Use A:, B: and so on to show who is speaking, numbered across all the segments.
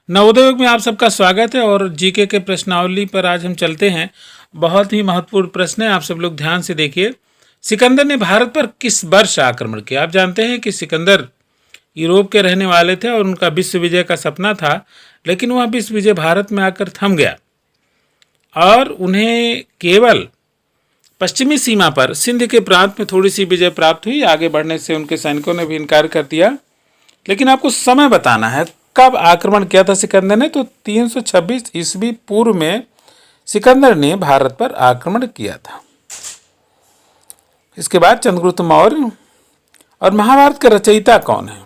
A: नवोदय युग में आप सबका स्वागत है और जीके के प्रश्नावली पर आज हम चलते हैं। बहुत ही महत्वपूर्ण प्रश्न है, आप सब लोग ध्यान से देखिए। सिकंदर ने भारत पर किस वर्ष आक्रमण किया? आप जानते हैं कि सिकंदर यूरोप के रहने वाले थे और उनका विश्व विजय का सपना था, लेकिन वह विश्व विजय भारत में आकर थम गया और उन्हें केवल पश्चिमी सीमा पर सिंध के प्रांत में थोड़ी सी विजय प्राप्त हुई। आगे बढ़ने से उनके सैनिकों ने भी इनकार कर दिया। लेकिन आपको समय बताना है, कब आक्रमण किया था सिकंदर ने? तो 326 ईस्वी पूर्व में सिकंदर ने भारत पर आक्रमण किया था। इसके बाद चंद्रगुप्त मौर्य। और महाभारत का रचयिता कौन है?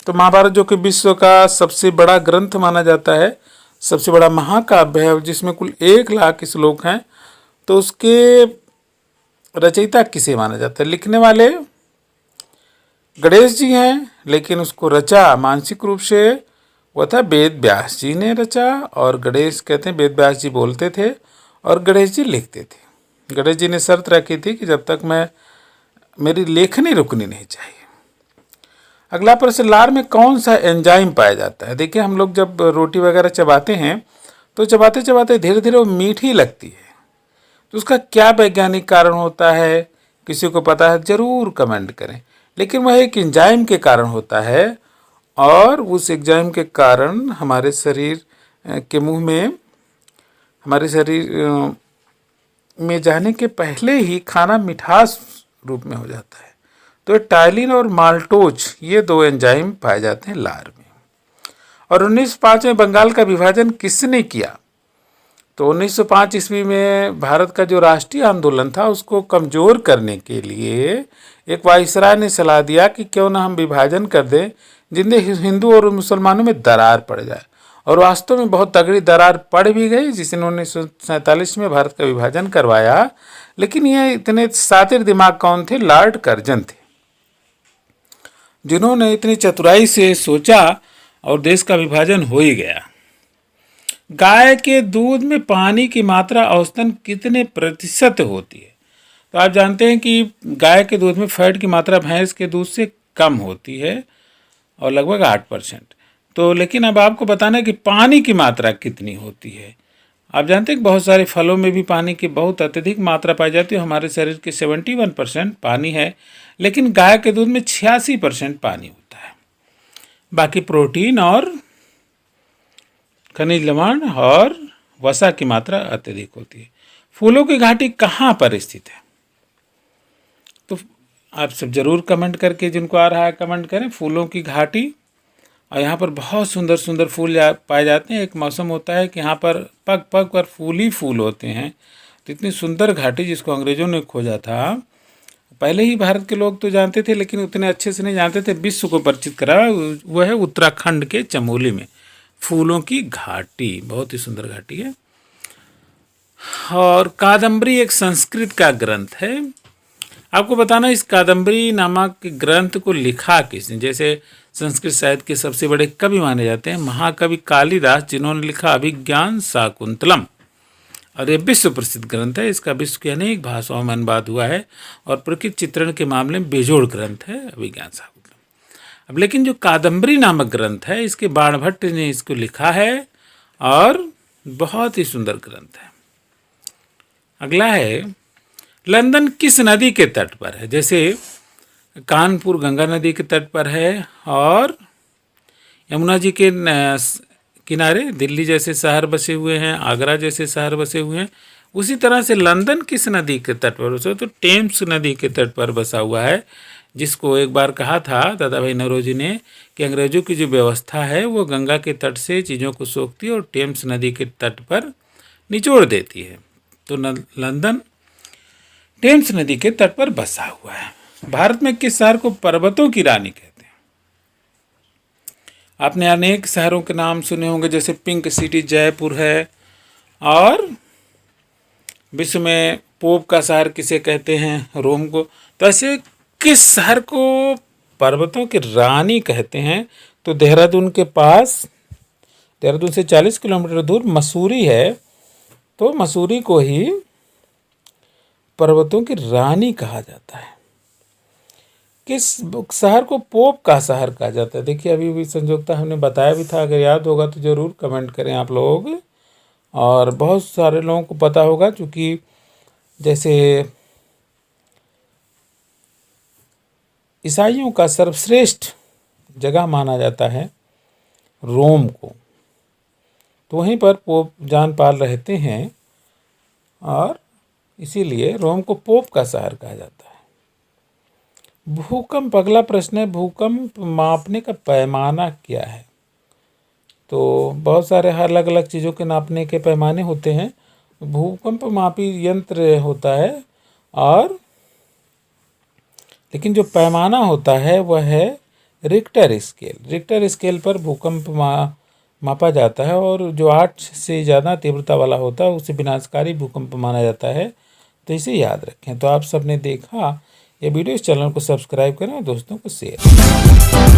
A: तो महाभारत जो कि विश्व का सबसे बड़ा ग्रंथ माना जाता है, सबसे बड़ा महाकाव्य है, जिसमें कुल 1,00,000 श्लोक हैं, तो उसके रचयिता किसे माना जाता है? लिखने वाले गणेश जी हैं, लेकिन उसको रचा मानसिक रूप से वो था वेद व्यास जी ने रचा। और गणेश कहते हैं वेद व्यास जी बोलते थे और गणेश जी लिखते थे। गणेश जी ने शर्त रखी थी कि जब तक मेरी लेखनी रुकनी नहीं चाहिए। अगला प्रश्न, लार में कौन सा एंजाइम पाया जाता है? देखिए, हम लोग जब रोटी वगैरह चबाते हैं तो चबाते चबाते धीरे धीरे वो मीठी लगती है, तो उसका क्या वैज्ञानिक कारण होता है? किसी को पता है जरूर कमेंट करें। लेकिन वह एक एंजाइम के कारण होता है और उस एंजाइम के कारण हमारे शरीर के मुंह में, हमारे शरीर में जाने के पहले ही खाना मिठास रूप में हो जाता है। तो टाइलिन और माल्टोज, ये 2 एंजाइम पाए जाते हैं लार में। और 1905 में बंगाल का विभाजन किसने किया? तो 1905 ईस्वी में भारत का जो राष्ट्रीय आंदोलन था उसको कमज़ोर करने के लिए एक वायसराय ने सलाह दिया कि क्यों ना हम विभाजन कर दें, जिनसे हिंदू और मुसलमानों में दरार पड़ जाए। और वास्तव में बहुत तगड़ी दरार पड़ भी गई, जिसने 1947 में भारत का विभाजन करवाया। लेकिन ये इतने शातिर दिमाग कौन थे? लॉर्ड कर्जन थे, जिन्होंने इतनी चतुराई से सोचा और देश का विभाजन हो ही गया। गाय के दूध में पानी की मात्रा औसतन कितने प्रतिशत होती है? तो आप जानते हैं कि गाय के दूध में फैट की मात्रा भैंस के दूध से कम होती है और लगभग 8%। तो लेकिन अब आपको बताना है कि पानी की मात्रा कितनी होती है। आप जानते हैं कि बहुत सारे फलों में भी पानी की बहुत अत्यधिक मात्रा पाई जाती है। हमारे शरीर के 71% पानी है, लेकिन गाय के दूध में 86% पानी होता है। बाकी प्रोटीन और खनिज लवण और वसा की मात्रा अत्यधिक होती है। फूलों की घाटी कहाँ पर स्थित है? तो आप सब जरूर कमेंट करके, जिनको आ रहा है कमेंट करें। फूलों की घाटी, और यहाँ पर बहुत सुंदर सुंदर फूल पाए जाते हैं। एक मौसम होता है कि यहाँ पर पग पग पर फूल ही फूल होते हैं। तो इतनी सुंदर घाटी, जिसको अंग्रेजों ने खोजा था, पहले ही भारत के लोग तो जानते थे, लेकिन उतने अच्छे से नहीं जानते थे। विश्व को परिचित कराया वह है उत्तराखंड के चमोली में फूलों की घाटी, बहुत ही सुंदर घाटी है। और कादम्बरी एक संस्कृत का ग्रंथ है। आपको बताना, इस कादम्बरी नामक ग्रंथ को लिखा किसने? जैसे संस्कृत साहित्य के सबसे बड़े कवि माने जाते हैं महाकवि कालिदास, जिन्होंने लिखा अभिज्ञान शाकुंतलम। और ये विश्व प्रसिद्ध ग्रंथ है। इसका विश्व की अनेक भाषाओं में अनुवाद हुआ है और प्रकृति चित्रण के मामले में बेजोड़ ग्रंथ है अभिज्ञान शाकुंतलम। अब लेकिन जो कादम्बरी नामक ग्रंथ है, इसके बाणभट्ट ने इसको लिखा है और बहुत ही सुंदर ग्रंथ है। अगला है, लंदन किस नदी के तट पर है? जैसे कानपुर गंगा नदी के तट पर है और यमुना जी के किनारे दिल्ली जैसे शहर बसे हुए हैं, आगरा जैसे शहर बसे हुए हैं। उसी तरह से लंदन किस नदी के तट पर बसा? तो टेम्स नदी के तट पर बसा हुआ है, जिसको एक बार कहा था दादा भाई नौरोजी ने कि अंग्रेजों की जो व्यवस्था है वो गंगा के तट से चीज़ों को सोखती है और टेम्स नदी के तट पर निचोड़ देती है। तो लंदन टेम्स नदी के तट पर बसा हुआ है। भारत में किस शहर को पर्वतों की रानी कहते हैं? आपने अनेक शहरों के नाम सुने होंगे, जैसे पिंक सिटी जयपुर है। और विश्व में पोप का शहर किसे कहते हैं? रोम को। तो ऐसे किस शहर को पर्वतों की रानी कहते हैं? तो देहरादून के पास, देहरादून से 40 किलोमीटर दूर मसूरी है, तो मसूरी को ही पर्वतों की रानी कहा जाता है। किस शहर को पोप का शहर कहा जाता है? देखिए अभी भी संयोक्ता हमने बताया भी था, अगर याद होगा तो ज़रूर कमेंट करें आप लोग। और बहुत सारे लोगों को पता होगा, क्योंकि जैसे ईसाइयों का सर्वश्रेष्ठ जगह माना जाता है रोम को, तो वहीं पर पोप जॉन पॉल रहते हैं और इसीलिए रोम को पोप का शहर कहा जाता है। भूकंप, अगला प्रश्न है, भूकंप मापने का पैमाना क्या है? तो बहुत सारे अलग अलग चीज़ों के नापने के पैमाने होते हैं। भूकंप मापी यंत्र होता है, और लेकिन जो पैमाना होता है वह है रिक्टर स्केल। रिक्टर स्केल पर भूकंप मापा जाता है, और जो 8 से ज़्यादा तीव्रता वाला होता है उसे विनाशकारी भूकंप माना जाता है। तो इसे याद रखें। तो आप सबने देखा ये वीडियो, इस चैनल को सब्सक्राइब करें और दोस्तों को शेयर करें।